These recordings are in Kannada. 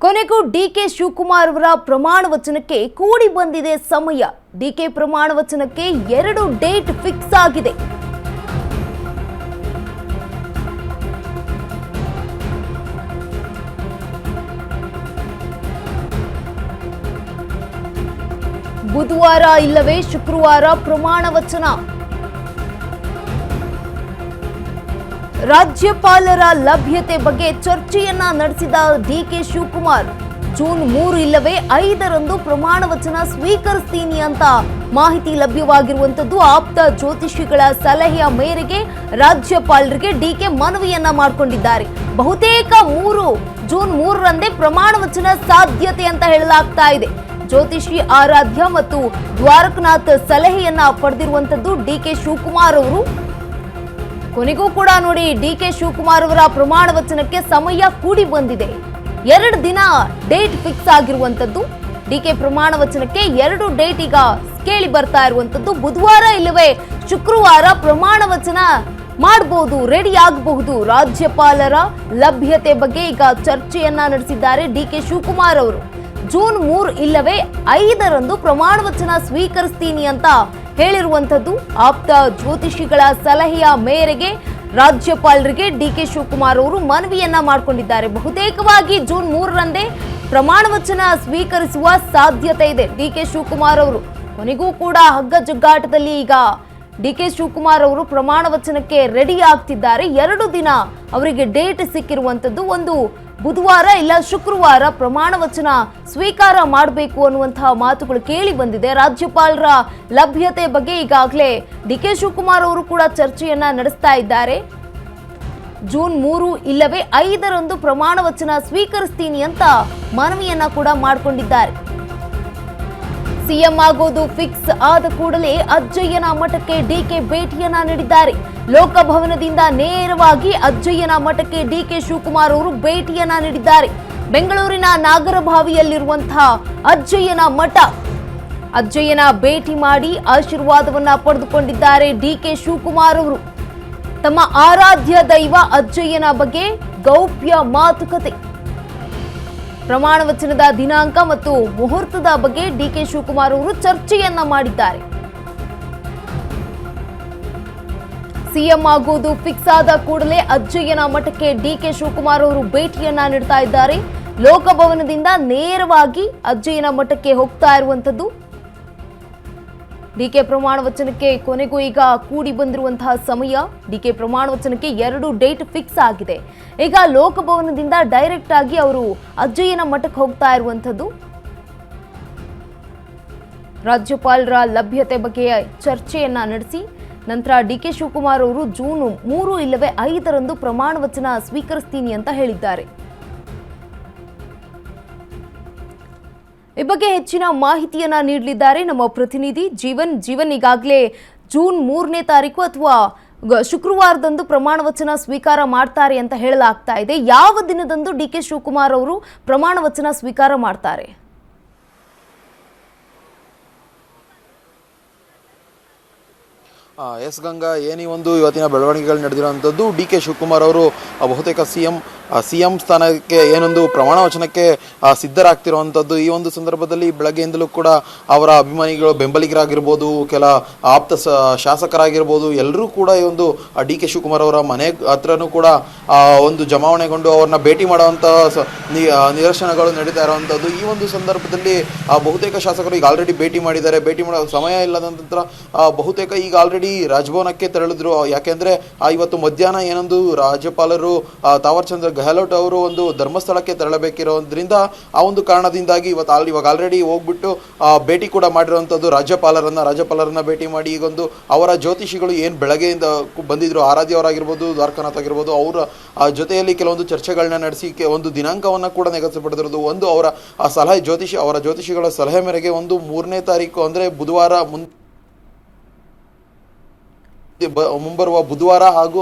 ಕೊನೆಗೂ ಡಿಕೆ ಶಿವಕುಮಾರ್ ಅವರ ಪ್ರಮಾಣ ವಚನಕ್ಕೆ ಕೂಡಿ ಬಂದಿದೆ ಸಮಯ. ಡಿಕೆ ಪ್ರಮಾಣ ವಚನಕ್ಕೆ 2 ಡೇಟ್ ಫಿಕ್ಸ್ ಆಗಿದೆ. ಬುಧವಾರ ಇಲ್ಲವೇ ಶುಕ್ರವಾರ ಪ್ರಮಾಣ ವಚನ. ರಾಜ್ಯಪಾಲರ ಲಭ್ಯತೆ ಬಗ್ಗೆ ಚರ್ಚೆಯನ್ನ ನಡೆಸಿದ ಡಿಕೆ ಶಿವಕುಮಾರ್ ಜೂನ್ 3 ಇಲ್ಲವೇ 5ರಂದು ಪ್ರಮಾಣ ವಚನ ಸ್ವೀಕರಿಸ್ತೀನಿ ಅಂತ ಮಾಹಿತಿ ಲಭ್ಯವಾಗಿರುವಂತದ್ದು. ಆಪ್ತ ಜ್ಯೋತಿಷಿಗಳ ಸಲಹೆಯ ಮೇರೆಗೆ ರಾಜ್ಯಪಾಲರಿಗೆ ಡಿಕೆ ಮನವಿಯನ್ನ ಮಾಡಿಕೊಂಡಿದ್ದಾರೆ. ಬಹುತೇಕ ಜೂನ್ 3ರಂದೇ ಪ್ರಮಾಣ ವಚನ ಸಾಧ್ಯತೆ ಅಂತ ಹೇಳಲಾಗ್ತಾ ಇದೆ. ಜ್ಯೋತಿಷಿ ಆರಾಧ್ಯ ಮತ್ತು ದ್ವಾರಕನಾಥ್ ಸಲಹೆಯನ್ನ ಪಡೆದಿರುವಂತದ್ದು ಡಿಕೆ ಶಿವಕುಮಾರ್ ಅವರು. ಕೊನೆಗೂ ಕೂಡ ನೋಡಿ, ಡಿಕೆ ಶಿವಕುಮಾರ್ ಅವರ ಪ್ರಮಾಣ ವಚನಕ್ಕೆ ಸಮಯ ಕೂಡಿ ಬಂದಿದೆ. 2 ದಿನ ಡೇಟ್ ಫಿಕ್ಸ್ ಆಗಿರುವಂತದ್ದು. ಡಿಕೆ ಪ್ರಮಾಣ ವಚನಕ್ಕೆ 2 ಡೇಟ್ ಈಗ ಕೇಳಿ ಬರ್ತಾ ಇರುವಂತದ್ದು. ಬುಧವಾರ ಇಲ್ಲವೇ ಶುಕ್ರವಾರ ಪ್ರಮಾಣ ವಚನ ಮಾಡಬಹುದು, ರೆಡಿ ಆಗಬಹುದು. ರಾಜ್ಯಪಾಲರ ಲಭ್ಯತೆ ಬಗ್ಗೆ ಈಗ ಚರ್ಚೆಯನ್ನ ನಡೆಸಿದ್ದಾರೆ ಡಿಕೆ ಶಿವಕುಮಾರ್ ಅವರು. ಜೂನ್ 3 ಇಲ್ಲವೇ 5ರಂದು ಪ್ರಮಾಣ ವಚನ ಸ್ವೀಕರಿಸ್ತೀನಿ ಅಂತ ಹೇಳಿರುವಂತದ್ದು. ಆಪ್ತ ಜ್ಯೋತಿಷಿಗಳ ಸಲಹೆಯ ಮೇರೆಗೆ ರಾಜ್ಯಪಾಲರಿಗೆ ಡಿಕೆ ಶಿವಕುಮಾರ್ ಅವರು ಮನವಿಯನ್ನ ಮಾಡಿಕೊಂಡಿದ್ದಾರೆ. ಬಹುತೇಕವಾಗಿ ಜೂನ್ 3ರಂದೇ ಪ್ರಮಾಣ ವಚನ ಸ್ವೀಕರಿಸುವ ಸಾಧ್ಯತೆ ಇದೆ ಡಿಕೆ ಶಿವಕುಮಾರ್ ಅವರು. ಕೊನೆಗೂ ಕೂಡ ಹಗ್ಗ ಜಗ್ಗಾಟದಲ್ಲಿ ಈಗ ಡಿಕೆ ಶಿವಕುಮಾರ್ ಅವರು ಪ್ರಮಾಣ ವಚನಕ್ಕೆ ರೆಡಿ ಆಗ್ತಿದ್ದಾರೆ. 2 ದಿನ ಅವರಿಗೆ ಡೇಟ್ ಸಿಕ್ಕಿರುವಂತದ್ದು. ಒಂದು ಬುಧವಾರ ಇಲ್ಲ ಶುಕ್ರವಾರ ಪ್ರಮಾಣ ವಚನ ಸ್ವೀಕಾರ ಮಾಡಬೇಕು ಅನ್ನುವಂತಹ ಮಾತುಗಳು ಕೇಳಿ ಬಂದಿದೆ. ರಾಜ್ಯಪಾಲರ ಲಭ್ಯತೆ ಬಗ್ಗೆ ಈಗಾಗಲೇ ಡಿಕೆ ಶಿವಕುಮಾರ್ ಅವರು ಕೂಡ ಚರ್ಚೆಯನ್ನ ನಡೆಸ್ತಾ ಇದ್ದಾರೆ. ಜೂನ್ 3 ಇಲ್ಲವೇ 5ರಂದು ಪ್ರಮಾಣ ವಚನ ಸ್ವೀಕರಿಸ್ತೀನಿ ಅಂತ ಮನವಿಯನ್ನ ಕೂಡ ಮಾಡಿಕೊಂಡಿದ್ದಾರೆ. ಸಿಎಂ ಆಗೋದು ಫಿಕ್ಸ್ ಆದ ಕೂಡಲೇ ಅಜ್ಜಯ್ಯನ ಮಠಕ್ಕೆ ಡಿಕೆ ಭೇಟಿಯನ್ನ ನೀಡಿದ್ದಾರೆ. ಲೋಕಭವನದಿಂದ ನೇರವಾಗಿ ಅಜ್ಜಯ್ಯನ ಮಠಕ್ಕೆ ಡಿಕೆ ಶಿವಕುಮಾರ್ ಅವರು ಭೇಟಿಯನ್ನ ನೀಡಿದ್ದಾರೆ. ಬೆಂಗಳೂರಿನ ನಾಗರಭಾವಿಯಲ್ಲಿರುವಂತಹ ಅಜ್ಜಯ್ಯನ ಮಠ, ಅಜ್ಜಯ್ಯನ ಭೇಟಿ ಮಾಡಿ ಆಶೀರ್ವಾದವನ್ನ ಪಡೆದುಕೊಂಡಿದ್ದಾರೆ ಡಿಕೆ ಶಿವಕುಮಾರ್ ಅವರು. ತಮ್ಮ ಆರಾಧ್ಯ ದೈವ ಅಜ್ಜಯ್ಯನ ಬಗ್ಗೆ ಗೌಪ್ಯ ಮಾತುಕತೆ, ಪ್ರಮಾಣ ವಚನದ ದಿನಾಂಕ ಮತ್ತು ಮುಹೂರ್ತದ ಬಗ್ಗೆ ಡಿಕೆ ಶಿವಕುಮಾರ್ ಅವರು ಚರ್ಚೆಯನ್ನ ಮಾಡಿದ್ದಾರೆ. ಸಿಎಂ ಆಗೋದು ಫಿಕ್ಸ್ ಆದ ಕೂಡಲೇ ಅಜ್ಜಯ್ಯನ ಮಠಕ್ಕೆ ಡಿಕೆ ಶಿವಕುಮಾರ್ ಅವರು ಭೇಟಿಯನ್ನ ನೀಡ್ತಾ ಇದ್ದಾರೆ. ಲೋಕಭವನದಿಂದ ನೇರವಾಗಿ ಅಜ್ಜಯ್ಯನ ಮಠಕ್ಕೆ ಹೋಗ್ತಾ ಇರುವಂತದ್ದು. ಡಿಕೆ ಪ್ರಮಾಣ ವಚನಕ್ಕೆ ಕೊನೆಗೂ ಈಗ ಕೂಡಿ ಬಂದಿರುವಂತಹ ಸಮಯ. ಡಿಕೆ ಪ್ರಮಾಣ ವಚನಕ್ಕೆ 2 ಡೇಟ್ ಫಿಕ್ಸ್ ಆಗಿದೆ. ಈಗ ಲೋಕಭವನದಿಂದ ಡೈರೆಕ್ಟ್ ಆಗಿ ಅವರು ಅಜ್ಜಯ್ಯನ ಮಠಕ್ಕೆ ಹೋಗ್ತಾ ಇರುವಂತದ್ದು. ರಾಜ್ಯಪಾಲರ ಲಭ್ಯತೆ ಬಗ್ಗೆ ಚರ್ಚೆಯನ್ನ ನಡೆಸಿ ನಂತರ ಡಿಕೆ ಶಿವಕುಮಾರ್ ಅವರು ಜೂನ್ 3 ಇಲ್ಲವೇ 5ರಂದು ಪ್ರಮಾಣ ವಚನ ಸ್ವೀಕರಿಸ್ತೀನಿ ಅಂತ ಹೇಳಿದ್ದಾರೆ. ಈ ಬಗ್ಗೆ ಹೆಚ್ಚಿನ ಮಾಹಿತಿಯನ್ನ ನೀಡಲಿದ್ದಾರೆ ನಮ್ಮ ಪ್ರತಿನಿಧಿ ಜೀವನ್. ಈಗಾಗಲೇ ಜೂನ್ 3ನೇ ತಾರೀಕು ಅಥವಾ ಶುಕ್ರವಾರದಂದು ಪ್ರಮಾಣ ವಚನ ಸ್ವೀಕಾರ ಮಾಡ್ತಾರೆ ಅಂತ ಹೇಳಲಾಗ್ತಾ ಇದೆ. ಯಾವ ದಿನದಂದು ಡಿಕೆ ಶಿವಕುಮಾರ್ ಅವರು ಪ್ರಮಾಣ ವಚನ ಸ್ವೀಕಾರ ಮಾಡ್ತಾರೆ? ಎಸ್ ಗಂಗಾ, ಏನಿ ಒಂದು ಇವತ್ತಿನ ಬೆಳವಣಿಗೆಗಳು ನಡೆದಿರುವಂಥದ್ದು. ಡಿಕೆ ಶಿವಕುಮಾರ್ ಅವರು ಬಹುತೇಕ ಸಿಎಂ ಸ್ಥಾನಕ್ಕೆ ಏನೊಂದು ಪ್ರಮಾಣ ವಚನಕ್ಕೆ ಸಿದ್ಧರಾಗ್ತಿರುವಂಥದ್ದು. ಈ ಒಂದು ಸಂದರ್ಭದಲ್ಲಿ ಬೆಳಗ್ಗೆಯಿಂದಲೂ ಕೂಡ ಅವರ ಅಭಿಮಾನಿಗಳು, ಬೆಂಬಲಿಗರಾಗಿರ್ಬೋದು, ಕೆಲ ಆಪ್ತ ಶಾಸಕರಾಗಿರ್ಬೋದು, ಎಲ್ಲರೂ ಕೂಡ ಈ ಒಂದು ಡಿಕೆ ಶಿವಕುಮಾರ್ ಅವರ ಮನೆ ಹತ್ರನೂ ಕೂಡ ಒಂದು ಜಮಾವಣೆಗೊಂಡು ಅವ್ರನ್ನ ಭೇಟಿ ಮಾಡುವಂಥ ನಿದರ್ಶನಗಳು ನಡೀತಾ ಇರುವಂಥದ್ದು. ಈ ಒಂದು ಸಂದರ್ಭದಲ್ಲಿ ಬಹುತೇಕ ಶಾಸಕರು ಈಗ ಆಲ್ರೆಡಿ ಭೇಟಿ ಮಾಡಿದ್ದಾರೆ. ಭೇಟಿ ಮಾಡೋ ಸಮಯ ಇಲ್ಲದ ನಂತರ ಬಹುತೇಕ ಈಗ ಆಲ್ರೆಡಿ ರಾಜಭವನಕ್ಕೆ ತೆರಳಿದ್ರು. ಯಾಕೆಂದ್ರೆ ಇವತ್ತು ಮಧ್ಯಾಹ್ನ ಏನೊಂದು ರಾಜ್ಯಪಾಲರು ತಾವರ್ ಚಂದ್ರ ಗೆಹ್ಲೋಟ್ ಅವರು ಒಂದು ಧರ್ಮಸ್ಥಳಕ್ಕೆ ತೆರಳಬೇಕಿರೋದ್ರಿಂದ ಆ ಒಂದು ಕಾರಣದಿಂದಾಗಿ ಇವಾಗ ಆಲ್ರೆಡಿ ಹೋಗ್ಬಿಟ್ಟು ಭೇಟಿ ಕೂಡ ಮಾಡಿರುವಂಥದ್ದು ರಾಜ್ಯಪಾಲರನ್ನ ಭೇಟಿ ಮಾಡಿ ಈಗೊಂದು ಅವರ ಜ್ಯೋತಿಷಿಗಳು ಏನು ಬೆಳಗ್ಗೆಯಿಂದ ಬಂದಿದ್ರು, ಆರಾಧ್ಯ ಅವರಾಗಿರ್ಬೋದು, ದ್ವಾರಕನಾಥ್ ಆಗಿರ್ಬೋದು, ಅವರ ಜೊತೆಯಲ್ಲಿ ಕೆಲವೊಂದು ಚರ್ಚೆಗಳನ್ನ ನಡೆಸಿ ಒಂದು ದಿನಾಂಕವನ್ನು ಕೂಡ ನಿಗದಿಪಡಿಸಿರೋದು. ಒಂದು ಅವರ ಜ್ಯೋತಿಷಿಗಳ ಸಲಹೆ ಮೇರೆಗೆ ಒಂದು 3ನೇ ತಾರೀಕು ಅಂದರೆ ಬುಧವಾರ ಮುಂಬರುವ ಬುಧವಾರ ಹಾಗೂ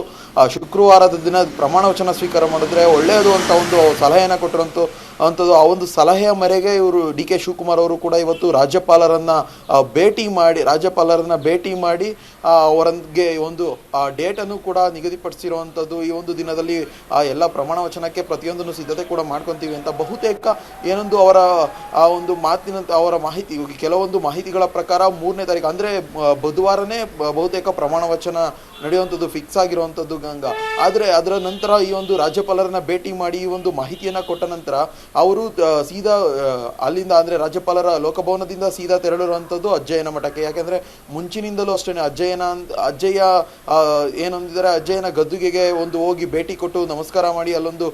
ಶುಕ್ರವಾರದ ದಿನ ಪ್ರಮಾಣ ವಚನ ಸ್ವೀಕಾರ ಮಾಡಿದ್ರೆ ಒಳ್ಳೆಯದು ಅಂತ ಒಂದು ಸಲಹೆಯನ್ನು ಕೊಟ್ಟಿರುವಂಥ ಅಂಥದ್ದು ಆ ಒಂದು ಸಲಹೆಯ ಮೇರೆಗೆ ಇವರು ಡಿ ಕೆ ಶಿವಕುಮಾರ್ ಅವರು ಕೂಡ ಇವತ್ತು ರಾಜ್ಯಪಾಲರನ್ನ ಭೇಟಿ ಮಾಡಿ ಅವರಿಗೆ ಒಂದು ಡೇಟ್ ಅನ್ನು ಕೂಡ ನಿಗದಿಪಡಿಸಿರುವಂಥದ್ದು. ಈ ಒಂದು ದಿನದಲ್ಲಿ ಎಲ್ಲ ಪ್ರಮಾಣ ವಚನಕ್ಕೆ ಪ್ರತಿಯೊಂದನ್ನು ಸಿದ್ಧತೆ ಕೂಡ ಮಾಡ್ಕೊಂತೀವಿ ಅಂತ ಬಹುತೇಕ ಏನೊಂದು ಅವರ ಆ ಒಂದು ಅವರ ಮಾಹಿತಿ, ಕೆಲವೊಂದು ಮಾಹಿತಿಗಳ ಪ್ರಕಾರ 3ನೇ ತಾರೀಕು ಅಂದ್ರೆ ಬುಧವಾರನೇ ಬಹುತೇಕ ಪ್ರಮಾಣ ವಚನ ನಡೆಯುವಂಥದ್ದು ಫಿಕ್ಸ್ ಆಗಿರುವಂಥದ್ದು ಗಂಗಾ. ಆದರೆ ಅದರ ನಂತರ ಈ ಒಂದು ರಾಜ್ಯಪಾಲರನ್ನ ಭೇಟಿ ಮಾಡಿ ಈ ಒಂದು ಮಾಹಿತಿಯನ್ನ ಕೊಟ್ಟ ನಂತರ ಅವರು ಸೀದಾ ಅಲ್ಲಿಂದ ಅಂದ್ರೆ ರಾಜ್ಯಪಾಲರ ಲೋಕಭವನದಿಂದ ಸೀದಾ ತೆರಳಿರುವಂಥದ್ದು ಅಜ್ಜಯ್ಯನ ಮಠಕ್ಕೆ. ಯಾಕೆಂದ್ರೆ ಮುಂಚಿನಿಂದಲೂ ಅಷ್ಟೇ ಅಜ್ಜಯ್ಯ ಏನೊಂದಿದ್ದಾರೆ, ಅಜ್ಜಯ್ಯನ ಗದ್ದುಗೆಗೆ ಒಂದು ಹೋಗಿ ಭೇಟಿ ಕೊಟ್ಟು ನಮಸ್ಕಾರ ಮಾಡಿ ಅಲ್ಲೊಂದು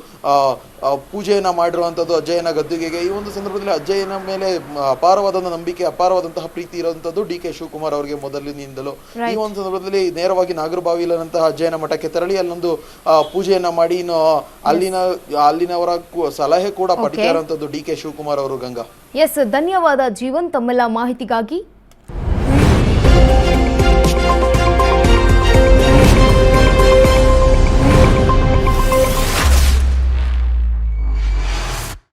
ಪೂಜೆಯನ್ನ ಮಾಡಿರುವಂಥದ್ದು ಅಜ್ಜಯ್ಯನ ಗದ್ದುಗೆಗೆ. ಈ ಒಂದು ಸಂದರ್ಭದಲ್ಲಿ ಅಜ್ಜಯ್ಯನ ಮೇಲೆ ಅಪಾರವಾದ ನಂಬಿಕೆ, ಅಪಾರವಾದಂತಹ ಪ್ರೀತಿ ಇರುವಂಥದ್ದು ಡಿ ಕೆ ಶಿವಕುಮಾರ್ ಅವರಿಗೆ ಮೊದಲಿನಿಂದಲೂ. ಈ ಒಂದು ಸಂದರ್ಭದಲ್ಲಿ ನೇರವಾಗಿ ನಾಗರಬಾವಿಲಂತಹ ಅಜ್ಜಯ್ಯನ ಮಠಕ್ಕೆ ತೆರಳಿ ಅಲ್ಲೊಂದು ಪೂಜೆಯನ್ನ ಮಾಡಿ ಇನ್ನು ಅಲ್ಲಿನವರ ಸಲಹೆ ಕೂಡ ಪಡಿತಾ ಇರುವಂತದ್ದು ಡಿ ಕೆ ಶಿವಕುಮಾರ್ ಅವರು ಗಂಗಾ. ಎಸ್, ಧನ್ಯವಾದ ಜೀವನ್ ತಮ್ಮೆಲ್ಲ ಮಾಹಿತಿಗಾಗಿ.